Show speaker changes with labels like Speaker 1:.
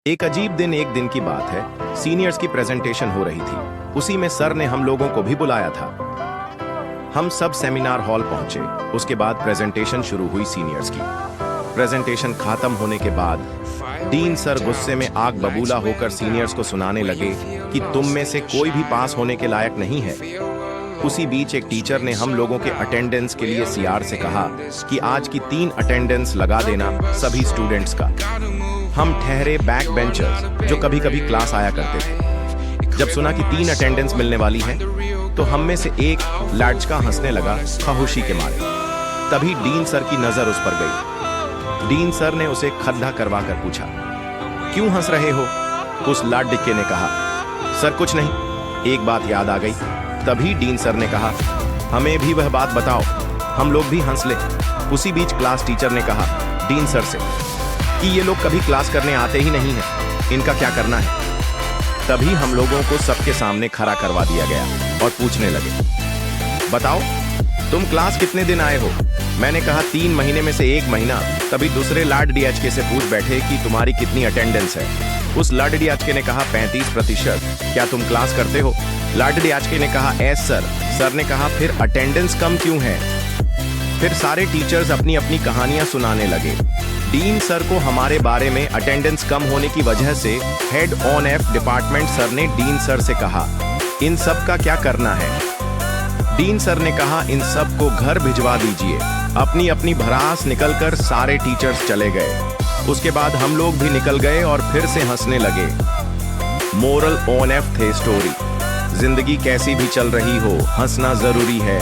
Speaker 1: एक अजीब दिन एक दिन की बात है। सीनियर्स की प्रेजेंटेशन हो रही थी। उसी में सर ने हम लोगों को भी बुलाया था। हम सब सेमिनार हॉल पहुंचे। उसके बाद प्रेजेंटेशन शुरू हुई सीनियर्स की। प्रेजेंटेशन खत्म होने के बाद डीन सर गुस्से में आग बबूला होकर सीनियर्स को सुनाने लगे कि तुम में से कोई भी पास होने के लायक नहीं है। उसी बीच एक टीचर ने हम लोगों के अटेंडेंस के लिए सीआर से कहा कि आज की 3 अटेंडेंस लगा देना सभी स्टूडेंट्स का। हम ठहरे बैक बेंचर्स जो कभी कभी क्लास आया करते थे, जब सुना कि 3 अटेंडेंस मिलने वाली है तो हम में से एक लड़का हंसने लगा खामोशी के मारे। तभी डीन सर की नजर उस पर गई। डीन सर ने उसे खड्डा करवा कर पूछा, क्यों हंस रहे हो? उस लाडडिक्के ने कहा, सर कुछ नहीं, एक बात याद आ गई। तभी डीन सर ने कहा, हमें भी वह बात बताओ, हम लोग भी हंस ले। उसी बीच क्लास टीचर ने कहा डीन सर से कि ये लोग कभी क्लास करने आते ही नहीं हैं, इनका क्या करना है? तभी हम लोगों को सबके सामने खड़ा करवा दिया गया और पूछने लगे, बताओ तुम क्लास कितने दिन आए हो? मैंने कहा 3 महीने में से 1 महीना। तभी दूसरे लाड डीएचके से पूछ बैठे कि तुम्हारी कितनी अटेंडेंस है? उस लाड डीएचके ने कहा 35%। क्या तुम क्लास करते हो? लाड डीएचके ने कहा एस सर। सर ने कहा फिर अटेंडेंस कम क्यों है? फिर सारे टीचर्स अपनी अपनी कहानियां सुनाने लगे। डीन सर को हमारे बारे में अटेंडेंस कम होने की वजह से head on F department sir ने डीन सर से कहा, इन सब का क्या करना है? डीन सर ने कहा इन सब को घर भिजवा दीजिए। अपनी अपनी भड़ास निकलकर सारे टीचर्स चले गए। उसके बाद हम लोग भी निकल गए और फिर से हंसने लगे। मोरल ऑन एफ थे स्टोरी, जिंदगी कैसी भी चल रही हो, हंसना जरूरी है।